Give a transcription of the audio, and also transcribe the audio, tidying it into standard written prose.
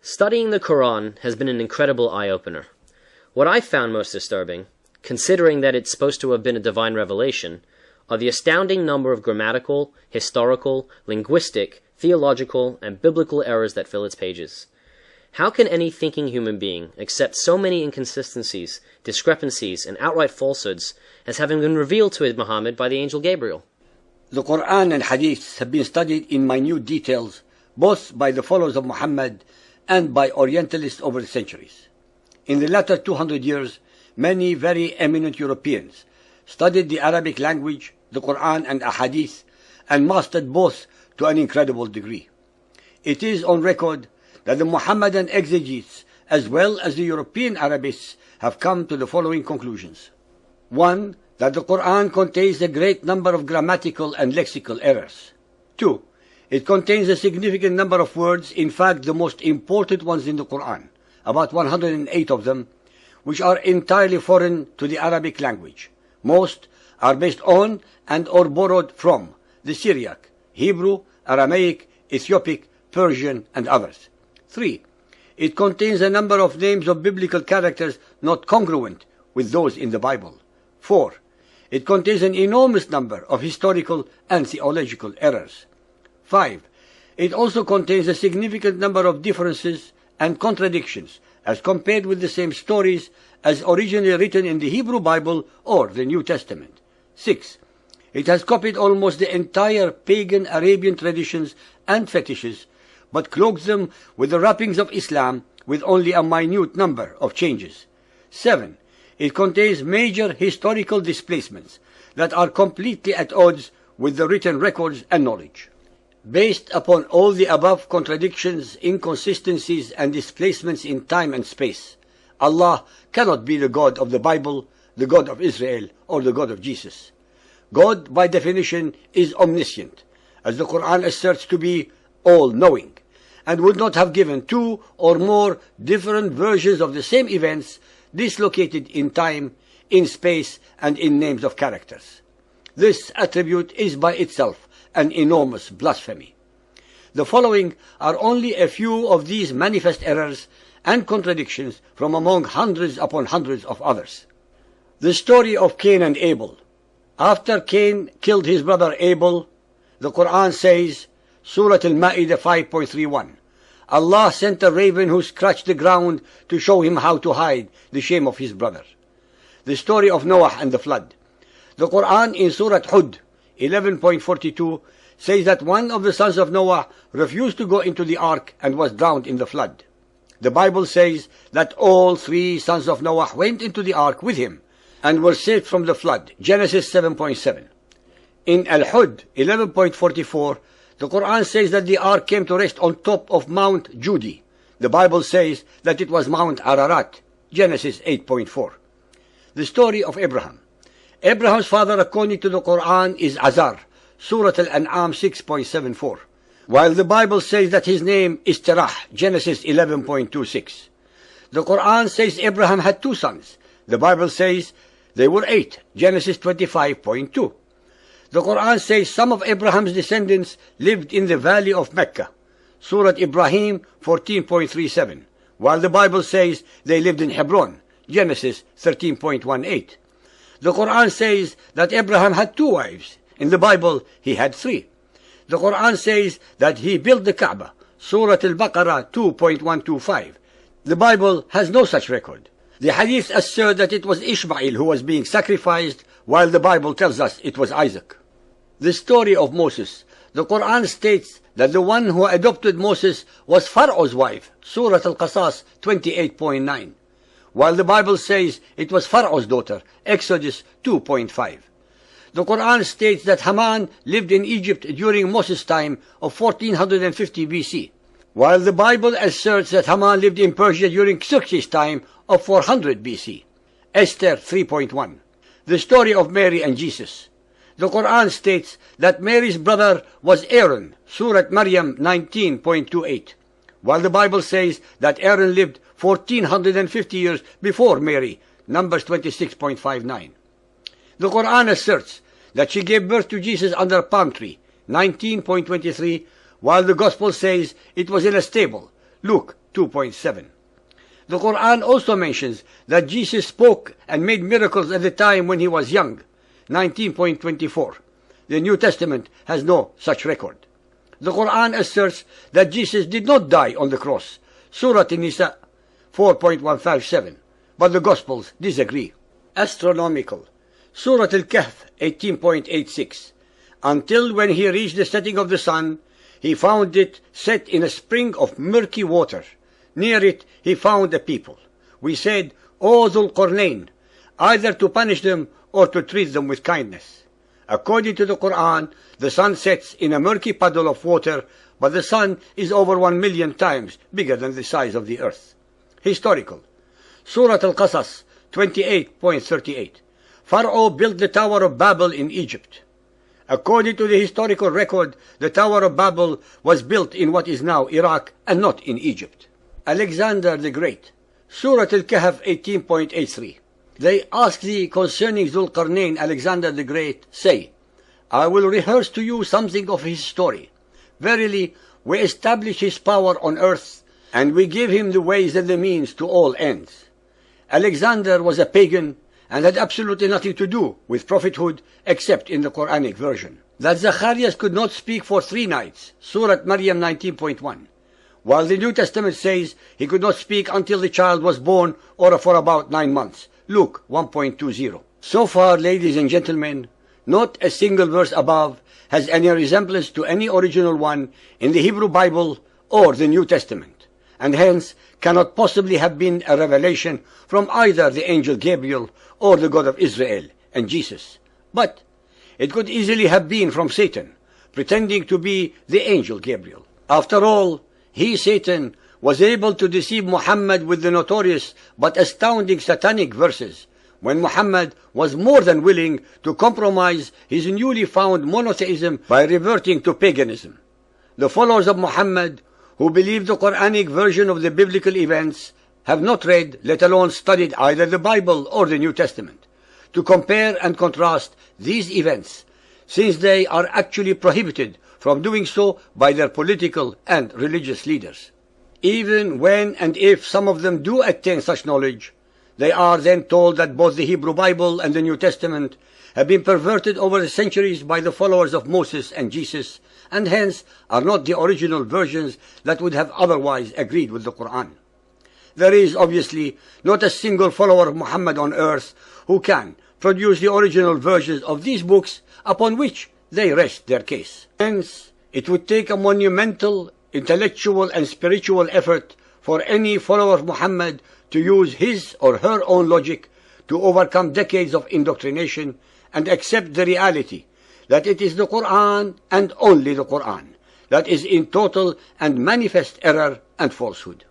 Studying the Quran has been an incredible eye-opener. What I found most disturbing, considering that it's supposed to have been a divine revelation, are the astounding number of grammatical, historical, linguistic, theological, and biblical errors that fill its pages. How can any thinking human being accept so many inconsistencies, discrepancies, and outright falsehoods as having been revealed to Muhammad by the angel Gabriel? The Quran and Hadith have been studied in minute details both by the followers of Muhammad and by Orientalists over the centuries. In the latter 200 years, many very eminent Europeans studied the Arabic language, the Quran and Ahadith, and mastered both to an incredible degree. It is on record that the Muhammadan exegetes as well as the European Arabists have come to the following conclusions. 1. That the Quran contains a great number of grammatical and lexical errors. 2. It contains a significant number of words, in fact the most important ones in the Quran, about 108 of them, which are entirely foreign to the Arabic language. Most are based on and or borrowed from the Syriac, Hebrew, Aramaic, Ethiopic, Persian, and others. 3. It contains a number of names of biblical characters not congruent with those in the Bible. 4. It contains an enormous number of historical and theological errors. 5. It also contains a significant number of differences and contradictions as compared with the same stories as originally written in the Hebrew Bible or the New Testament. 6. It has copied almost the entire pagan Arabian traditions and fetishes, but cloaks them with the wrappings of Islam with only a minute number of changes. 7. It contains major historical displacements that are completely at odds with the written records and knowledge. Based upon all the above contradictions, inconsistencies, and displacements in time and space, Allah cannot be the God of the Bible, the God of Israel, or the God of Jesus. God, by definition, is omniscient, as the Quran asserts to be all-knowing, and would not have given two or more different versions of the same events dislocated in time, in space, and in names of characters. This attribute is by itself an enormous blasphemy. The following are only a few of these manifest errors and contradictions from among hundreds upon hundreds of others. The story of Cain and Abel. After Cain killed his brother Abel, the Quran says, Surah Al-Ma'idah 5.31, Allah sent a raven who scratched the ground to show him how to hide the shame of his brother. The story of Noah and the flood. The Quran in Surah Hud 11.42 says that one of the sons of Noah refused to go into the ark and was drowned in the flood. The Bible says that all three sons of Noah went into the ark with him and were saved from the flood. Genesis 7.7. In Al-Hud 11.44, the Quran says that the ark came to rest on top of Mount Judi. The Bible says that it was Mount Ararat. Genesis 8.4. The story of Abraham. Abraham's father, according to the Quran, is Azar, Surah Al-An'am 6.74, while the Bible says that his name is Terah, Genesis 11.26. The Quran says Abraham had two sons. The Bible says they were 8, Genesis 25.2. The Quran says some of Abraham's descendants lived in the valley of Mecca, Surah Ibrahim 14.37, while the Bible says they lived in Hebron, Genesis 13.18. The Quran says that Abraham had two wives. In the Bible, he had 3. The Quran says that he built the Kaaba, Surah Al-Baqarah 2.125. The Bible has no such record. The Hadith assert that it was Ishmael who was being sacrificed, while the Bible tells us it was Isaac. The story of Moses. The Quran states that the one who adopted Moses was Pharaoh's wife, Surah Al-Qasas 28.9. while the Bible says it was Pharaoh's daughter, Exodus 2.5. The Quran states that Haman lived in Egypt during Moses' time of 1450 BC, while the Bible asserts that Haman lived in Persia during Xerxes' time of 400 BC. Esther 3.1. The story of Mary and Jesus. The Quran states that Mary's brother was Aaron, Surah Maryam 19.28, while the Bible says that Aaron lived 1450 years before Mary, Numbers 26.59. The Quran asserts that she gave birth to Jesus under a palm tree, 19.23, while the Gospel says it was in a stable, Luke 2.7. The Quran also mentions that Jesus spoke and made miracles at the time when he was young, 19.24. The New Testament has no such record. The Quran asserts that Jesus did not die on the cross, Surah An-Nisa 4.157, but the Gospels disagree. Astronomical, Surah Al-Kahf 18.86. Until when he reached the setting of the sun, he found it set in a spring of murky water. Near it he found a people. We said, O Dhul Qarnayn, either to punish them or to treat them with kindness. According to the Quran, the sun sets in a murky puddle of water, but the sun is over 1 million times bigger than the size of the earth. Historical, Surah Al-Qasas 28.38. Pharaoh built the Tower of Babel in Egypt. According to the historical record, the Tower of Babel was built in what is now Iraq and not in Egypt. Alexander the Great, Surah Al-Kahf 18.83. They ask thee concerning Dhul Qarnayn, Alexander the Great, say, I will rehearse to you something of his story. Verily, we establish his power on earth, and we give him the ways and the means to all ends. Alexander was a pagan and had absolutely nothing to do with prophethood except in the Quranic version. That Zacharias could not speak for 3 nights, Surah Maryam 19.1, while the New Testament says he could not speak until the child was born or for about 9 months, Luke 1.20. So far, ladies and gentlemen, not a single verse above has any resemblance to any original one in the Hebrew Bible or the New Testament, and hence cannot possibly have been a revelation from either the angel Gabriel or the God of Israel and Jesus. But it could easily have been from Satan, pretending to be the angel Gabriel. After all, he, Satan, was able to deceive Muhammad with the notorious but astounding satanic verses, when Muhammad was more than willing to compromise his newly found monotheism by reverting to paganism. The followers of Muhammad, who believe the Quranic version of the biblical events, have not read, let alone studied either the Bible or the New Testament, to compare and contrast these events, since they are actually prohibited from doing so by their political and religious leaders. Even when and if some of them do attain such knowledge, they are then told that both the Hebrew Bible and the New Testament have been perverted over the centuries by the followers of Moses and Jesus, and hence are not the original versions that would have otherwise agreed with the Quran. There is obviously not a single follower of Muhammad on earth who can produce the original versions of these books upon which they rest their case. Hence, it would take a monumental intellectual and spiritual effort for any follower of Muhammad to use his or her own logic to overcome decades of indoctrination and accept the reality that it is the Quran and only the Quran that is in total and manifest error and falsehood.